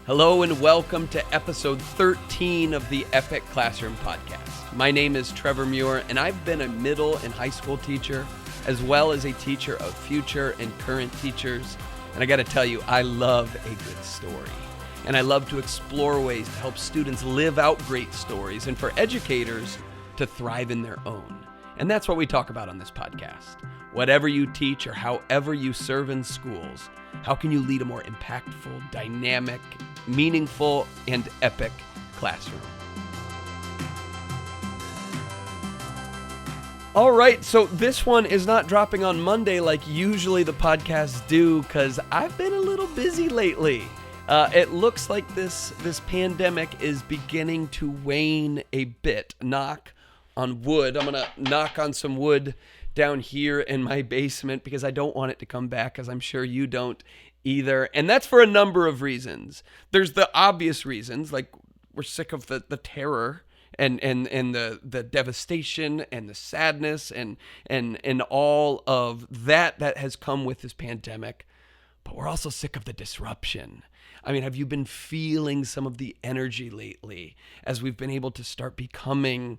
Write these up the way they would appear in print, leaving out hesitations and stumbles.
Hello and welcome to episode 13 of the Epic Classroom Podcast. My name is Trevor Muir, and I've been a middle and high school teacher, as well as a teacher of future and current teachers. And I got to tell you, I love a good story. And I love to explore ways to help students live out great stories and for educators to thrive in their own. And that's what we talk about on this podcast. Whatever you teach or however you serve in schools, how can you lead a more impactful, dynamic, meaningful, and epic classroom? All right, so this one is not dropping on Monday like usually the podcasts do because I've been a little busy lately. It looks like this pandemic is beginning to wane a bit. Knock on wood. I'm going to knock on some wood down here in my basement because I don't want it to come back, as I'm sure you don't either. And that's for a number of reasons. There's the obvious reasons, like we're sick of the terror and the devastation and the sadness and all of that has come with this pandemic. But we're also sick of the disruption. I mean, have you been feeling some of the energy lately as we've been able to start becoming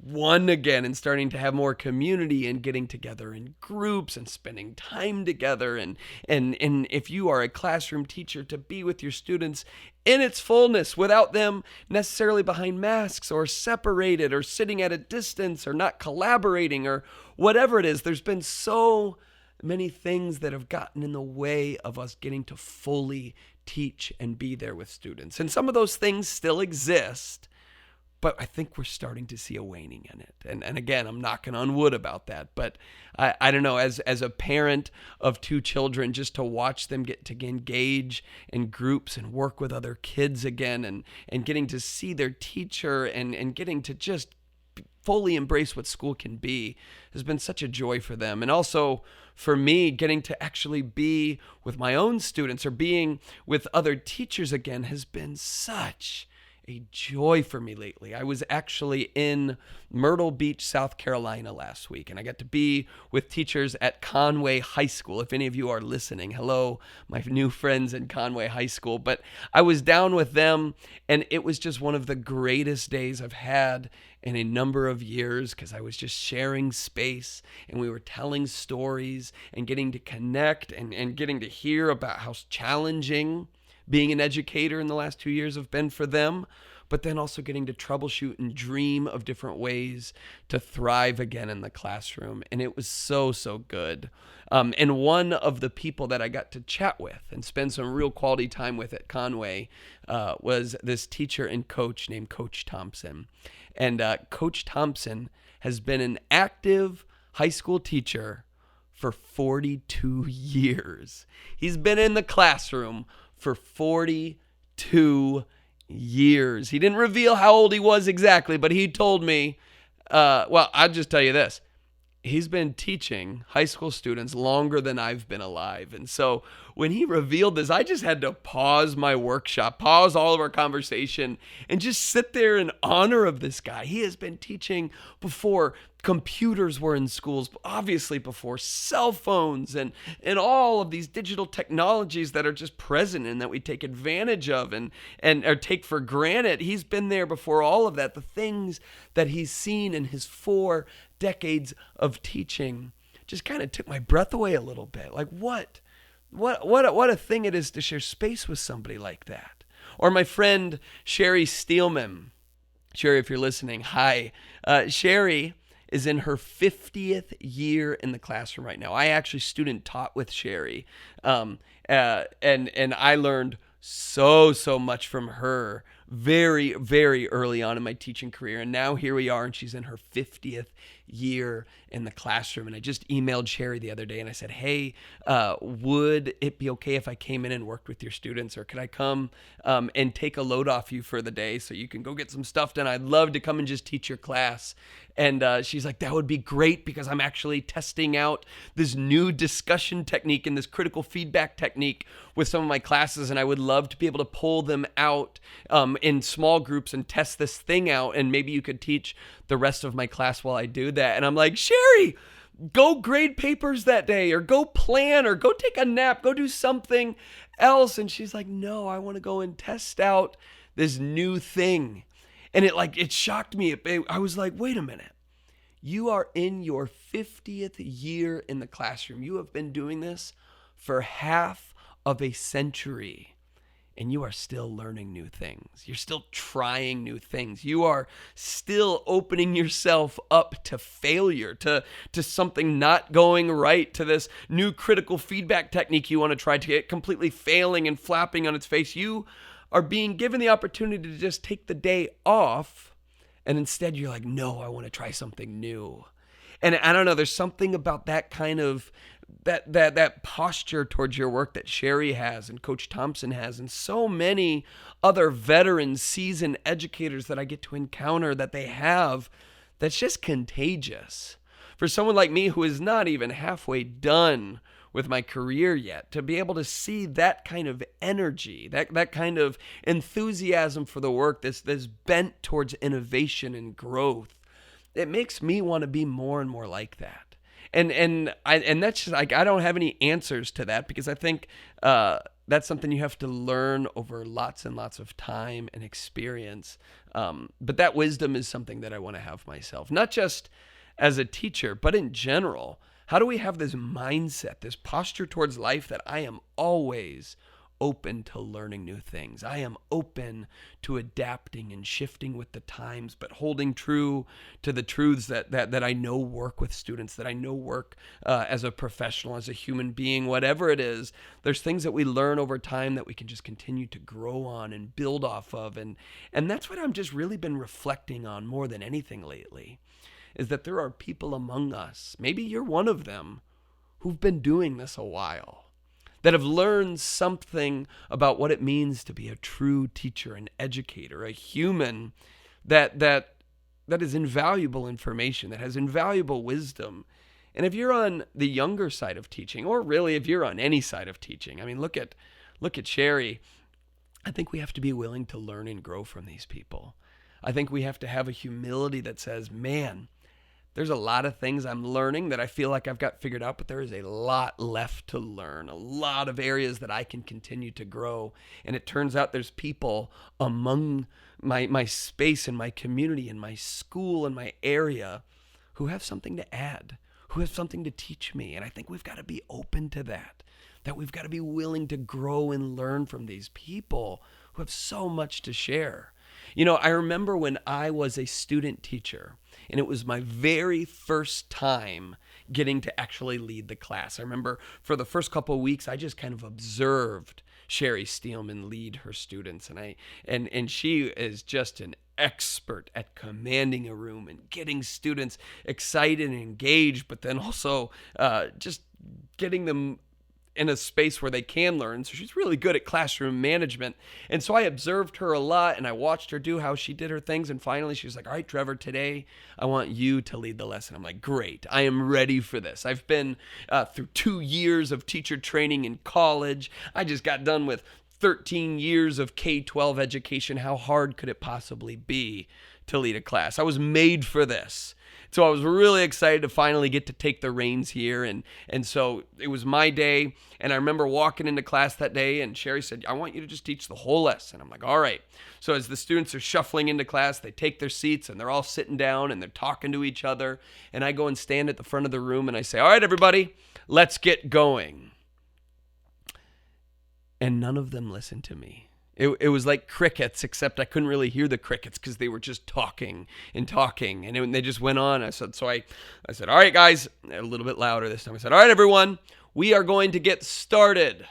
one again and starting to have more community and getting together in groups and spending time together and if you are a classroom teacher, to be with your students in its fullness without them necessarily behind masks or separated or sitting at a distance or not collaborating or whatever it is. There's been so many things that have gotten in the way of us getting to fully teach and be there with students. And some of those things still exist, but I think we're starting to see a waning in it. And again, I'm knocking on wood about that. But I don't know, as a parent of two children, just to watch them get to engage in groups and work with other kids again and getting to see their teacher and getting to just fully embrace what school can be has been such a joy for them. And also for me, getting to actually be with my own students or being with other teachers again has been such a joy for me lately. I was actually in Myrtle Beach, South Carolina last week, and I got to be with teachers at Conway High School. If any of you are listening, hello, my new friends in Conway High School. But I was down with them, and it was just one of the greatest days I've had in a number of years because I was just sharing space, and we were telling stories and getting to connect and getting to hear about how challenging being an educator in the last 2 years have been for them, but then also getting to troubleshoot and dream of different ways to thrive again in the classroom. And it was so good. And one of the people that I got to chat with and spend some real quality time with at Conway was this teacher and coach named Coach Thompson. And Coach Thompson has been an active high school teacher for 42 years. He's been in the classroom for 42 years. He didn't reveal how old he was exactly, but he told me, well, I'll just tell you this. He's been teaching high school students longer than I've been alive. And so when he revealed this, I just had to pause my workshop, pause all of our conversation, and just sit there in honor of this guy. He has been teaching before computers were in schools, obviously before cell phones and all of these digital technologies that are just present and that we take advantage of and or take for granted. He's been there before all of that. The things that he's seen in his 4 decades of teaching just kind of took my breath away a little bit. Like what a thing it is to share space with somebody like that. Or my friend Sherry Steelman. Sherry, if you're listening, hi. Sherry is in her 50th year in the classroom right now. I actually student taught with Sherry, and I learned so much from her very, very early on in my teaching career. And now here we are, and she's in her 50th year in the classroom. And I just emailed Sherry the other day and I said, hey, would it be okay if I came in and worked with your students, or could I come and take a load off you for the day so you can go get some stuff done? I'd love to come and just teach your class. And she's like, that would be great because I'm actually testing out this new discussion technique and this critical feedback technique with some of my classes. And I would love to be able to pull them out in small groups and test this thing out. And maybe you could teach the rest of my class while I do that. And I'm like, Sherry, go grade papers that day, or go plan, or go take a nap, go do something else. And she's like, no, I want to go and test out this new thing. And it shocked me. I was like, wait a minute. You are in your 50th year in the classroom. You have been doing this for half of a century. And you are still learning new things. You're still trying new things. You are still opening yourself up to failure, to something not going right, to this new critical feedback technique you want to try, to get completely failing and flapping on its face. You are being given the opportunity to just take the day off, and instead you're like, no, I want to try something new. And I don't know, there's something about that kind of that posture towards your work that Sherry has and Coach Thompson has and so many other veteran seasoned educators that I get to encounter that they have, that's just contagious. For someone like me who is not even halfway done with my career yet, to be able to see that kind of energy, that kind of enthusiasm for the work, this bent towards innovation and growth, it makes me want to be more and more like that. And that's just like, I don't have any answers to that, because I think that's something you have to learn over lots and lots of time and experience. But that wisdom is something that I want to have myself, not just as a teacher, but in general. How do we have this mindset, this posture towards life that I am always open to learning new things? I am open to adapting and shifting with the times, but holding true to the truths that I know work with students, that I know work as a professional, as a human being, whatever it is. There's things that we learn over time that we can just continue to grow on and build off of. And that's what I've just really been reflecting on more than anything lately, is that there are people among us, maybe you're one of them, who've been doing this a while, that have learned something about what it means to be a true teacher, an educator, a human, that is invaluable information, that has invaluable wisdom. And if you're on the younger side of teaching, or really if you're on any side of teaching, I mean, look at Sherry. I think we have to be willing to learn and grow from these people. I think we have to have a humility that says, man, there's a lot of things I'm learning that I feel like I've got figured out, but there is a lot left to learn, a lot of areas that I can continue to grow. And it turns out there's people among my space and my community and my school and my area who have something to add, who have something to teach me. And I think we've got to be open to that we've got to be willing to grow and learn from these people who have so much to share. You know, I remember when I was a student teacher, and it was my very first time getting to actually lead the class. I remember for the first couple of weeks, I just kind of observed Sherry Steelman lead her students, and she is just an expert at commanding a room and getting students excited and engaged, but then also just getting them in a space where they can learn. So she's really good at classroom management. And so I observed her a lot, and I watched her do how she did her things. And finally she was like, all right, Trevor, today I want you to lead the lesson. I'm like, great. I am ready for this. I've been through 2 years of teacher training in college. I just got done with 13 years of K-12 education. How hard could it possibly be to lead a class? I was made for this. So I was really excited to finally get to take the reins here. And so it was my day. And I remember walking into class that day, and Sherry said, I want you to just teach the whole lesson. I'm like, all right. So as the students are shuffling into class, they take their seats and they're all sitting down and they're talking to each other. And I go and stand at the front of the room and I say, all right, everybody, let's get going. And none of them listened to me. It was like crickets, except I couldn't really hear the crickets because they were just talking and talking, and they just went on. I said, all right, guys, a little bit louder this time. I said, all right, everyone, we are going to get started.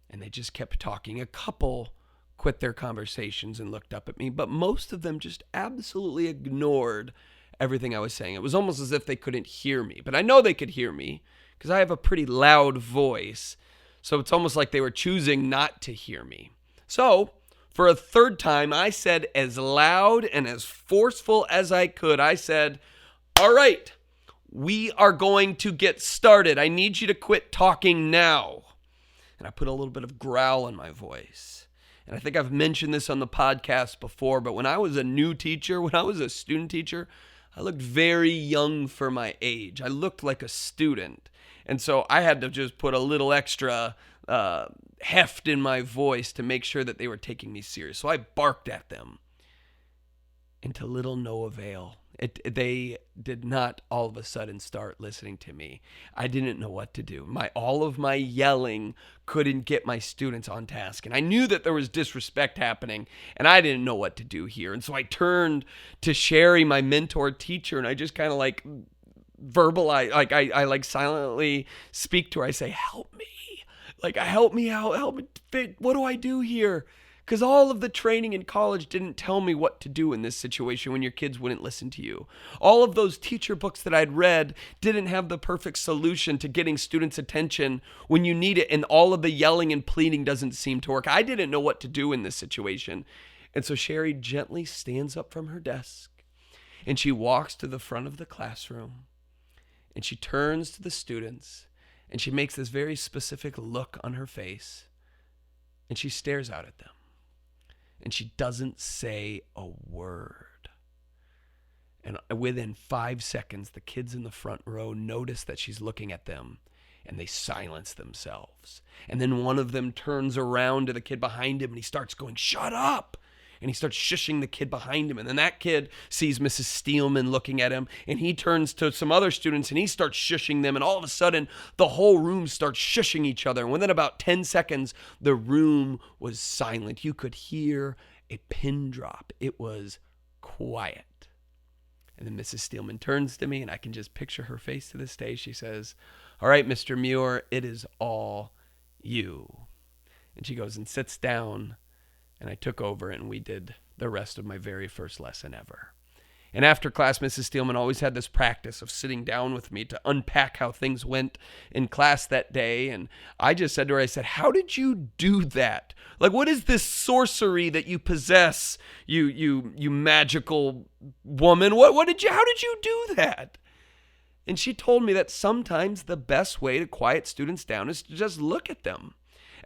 And they just kept talking. A couple quit their conversations and looked up at me, but most of them just absolutely ignored everything I was saying. It was almost as if they couldn't hear me, but I know they could hear me because I have a pretty loud voice. So it's almost like they were choosing not to hear me. So, for a third time, I said as loud and as forceful as I could, I said, all right, we are going to get started. I need you to quit talking now. And I put a little bit of growl in my voice. And I think I've mentioned this on the podcast before, but when I was a new teacher, when I was a student teacher, I looked very young for my age. I looked like a student. And so I had to just put a little extra heft in my voice to make sure that they were taking me serious. So I barked at them, and to little no avail. They did not all of a sudden start listening to me. I didn't know what to do. All of my yelling couldn't get my students on task. And I knew that there was disrespect happening, and I didn't know what to do here. And so I turned to Sherry, my mentor teacher, and I just kind of like verbalize, like I like silently speak to her. I say, help me. Like, help me out. Help me. What do I do here? Because all of the training in college didn't tell me what to do in this situation when your kids wouldn't listen to you. All of those teacher books that I'd read didn't have the perfect solution to getting students' attention when you need it, and all of the yelling and pleading doesn't seem to work. I didn't know what to do in this situation. And so Sherry gently stands up from her desk, and she walks to the front of the classroom, and she turns to the students, and she makes this very specific look on her face, and she stares out at them. And she doesn't say a word. And within 5 seconds, the kids in the front row notice that she's looking at them, and they silence themselves. And then one of them turns around to the kid behind him, and he starts going, shut up! And he starts shushing the kid behind him. And then that kid sees Mrs. Steelman looking at him, and he turns to some other students, and he starts shushing them. And all of a sudden, the whole room starts shushing each other. And within about 10 seconds, the room was silent. You could hear a pin drop. It was quiet. And then Mrs. Steelman turns to me, and I can just picture her face to this day. She says, all right, Mr. Muir, it is all you. And she goes and sits down. And I took over, and we did the rest of my very first lesson ever. And after class, Mrs. Steelman always had this practice of sitting down with me to unpack how things went in class that day. And I just said to her, I said, how did you do that? Like, what is this sorcery that you possess, you magical woman? How did you do that? And she told me that sometimes the best way to quiet students down is to just look at them.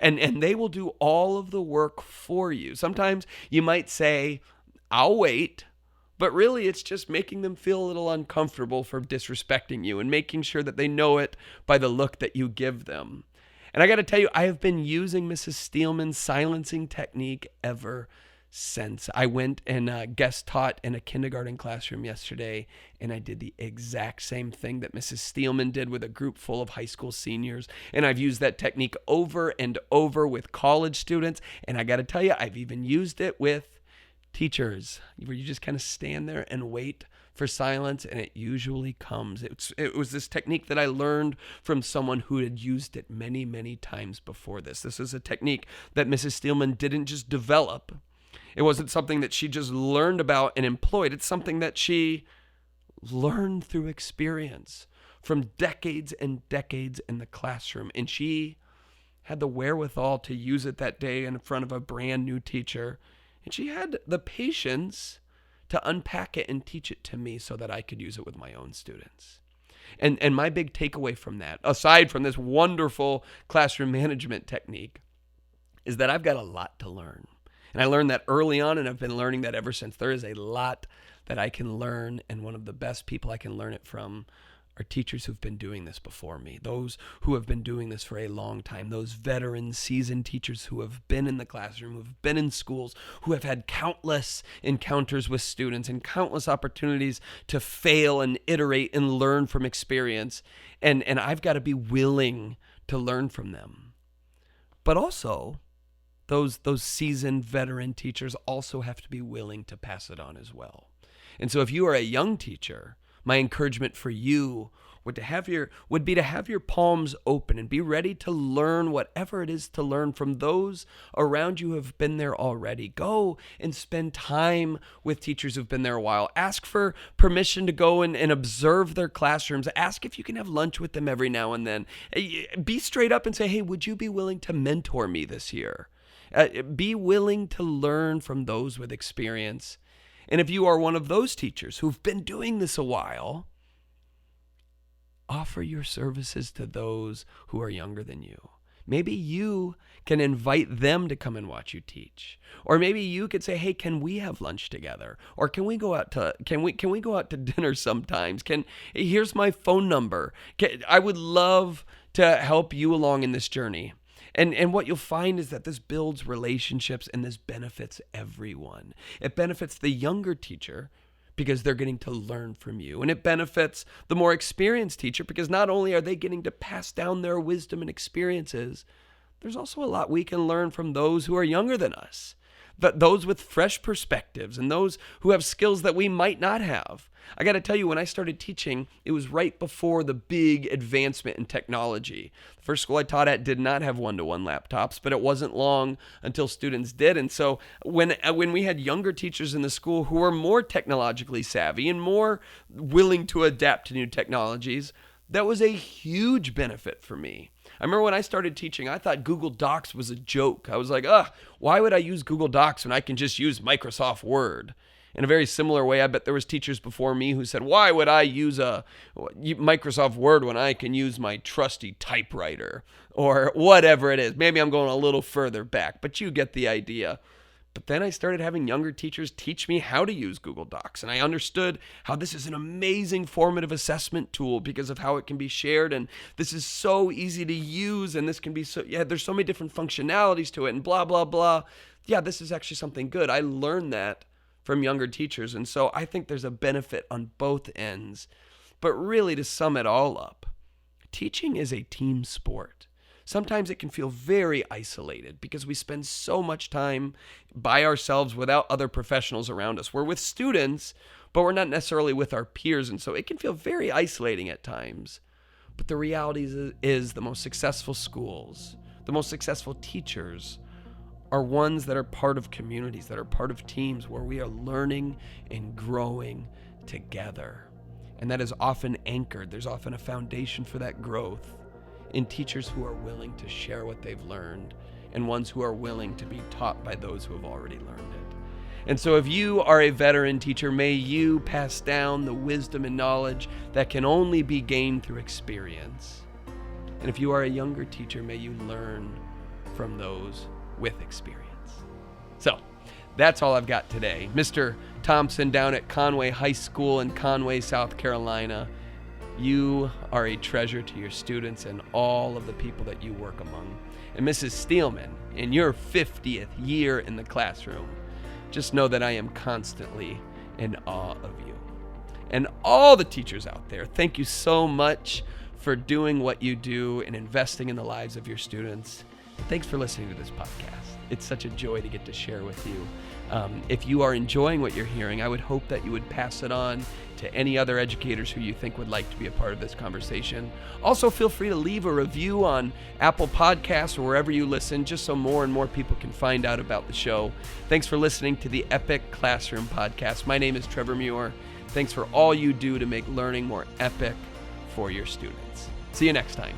And they will do all of the work for you. Sometimes you might say, I'll wait, but really it's just making them feel a little uncomfortable for disrespecting you and making sure that they know it by the look that you give them. And I got to tell you, I have been using Mrs. Steelman's silencing technique ever since. I went and guest taught in a kindergarten classroom yesterday, and I did the exact same thing that Mrs. Steelman did with a group full of high school seniors. And I've used that technique over and over with college students. And I got to tell you, I've even used it with teachers, where you just kind of stand there and wait for silence, and it usually comes. It was this technique that I learned from someone who had used it many, many times before this. This is a technique that Mrs. Steelman didn't just develop. It wasn't something that she just learned about and employed. It's something that she learned through experience from decades and decades in the classroom. And she had the wherewithal to use it that day in front of a brand new teacher. And she had the patience to unpack it and teach it to me so that I could use it with my own students. And my big takeaway from that, aside from this wonderful classroom management technique, is that I've got a lot to learn. And I learned that early on, and I've been learning that ever since. There is a lot that I can learn, and one of the best people I can learn it from are teachers who've been doing this before me, those who have been doing this for a long time, those veteran, seasoned teachers who have been in the classroom, who have been in schools, who have had countless encounters with students and countless opportunities to fail and iterate and learn from experience. And I've got to be willing to learn from them. But also, those seasoned veteran teachers also have to be willing to pass it on as well. And so if you are a young teacher, my encouragement for you would be to have your palms open and be ready to learn whatever it is to learn from those around you who have been there already. Go and spend time with teachers who've been there a while. Ask for permission to go and observe their classrooms. Ask if you can have lunch with them every now and then. Be straight up and say, hey, would you be willing to mentor me this year? Be willing to learn from those with experience. And if you are one of those teachers who've been doing this a while, offer your services to those who are younger than you. Maybe you can invite them to come and watch you teach. Or maybe you could say, "Hey, can we have lunch together? Or can we go out to dinner sometimes? Here's my phone number. I would love to help you along in this journey." And what you'll find is that this builds relationships and this benefits everyone. It benefits the younger teacher because they're getting to learn from you. And it benefits the more experienced teacher because not only are they getting to pass down their wisdom and experiences, there's also a lot we can learn from those who are younger than us. Those with fresh perspectives and those who have skills that we might not have. I got to tell you, when I started teaching, it was right before the big advancement in technology. The first school I taught at did not have one-to-one laptops, but it wasn't long until students did. And so when we had younger teachers in the school who were more technologically savvy and more willing to adapt to new technologies, that was a huge benefit for me. I remember when I started teaching, I thought Google Docs was a joke. I was like, why would I use Google Docs when I can just use Microsoft Word? In a very similar way, I bet there was teachers before me who said, why would I use a Microsoft Word when I can use my trusty typewriter? Or whatever it is. Maybe I'm going a little further back, but you get the idea. But then I started having younger teachers teach me how to use Google Docs. And I understood how this is an amazing formative assessment tool because of how it can be shared. And this is so easy to use. And this can be there's so many different functionalities to it and blah, blah, blah. Yeah, this is actually something good. I learned that from younger teachers. And so I think there's a benefit on both ends. But really, to sum it all up, teaching is a team sport. Sometimes it can feel very isolated because we spend so much time by ourselves without other professionals around us. We're with students, but we're not necessarily with our peers. And so it can feel very isolating at times. But the reality is the most successful schools, the most successful teachers are ones that are part of communities, that are part of teams where we are learning and growing together. And that is often anchored. There's often a foundation for that growth in teachers who are willing to share what they've learned and ones who are willing to be taught by those who have already learned it. And so if you are a veteran teacher, may you pass down the wisdom and knowledge that can only be gained through experience. And if you are a younger teacher, may you learn from those with experience. So that's all I've got today. Mr. Thompson down at Conway High School in Conway, South Carolina. You are a treasure to your students and all of the people that you work among. And Mrs. Steelman, in your 50th year in the classroom, just know that I am constantly in awe of you. And all the teachers out there, thank you so much for doing what you do and investing in the lives of your students. Thanks for listening to this podcast. It's such a joy to get to share with you. If you are enjoying what you're hearing, I would hope that you would pass it on to any other educators who you think would like to be a part of this conversation. Also, feel free to leave a review on Apple Podcasts or wherever you listen, just so more and more people can find out about the show. Thanks for listening to the Epic Classroom Podcast. My name is Trevor Muir. Thanks for all you do to make learning more epic for your students. See you next time.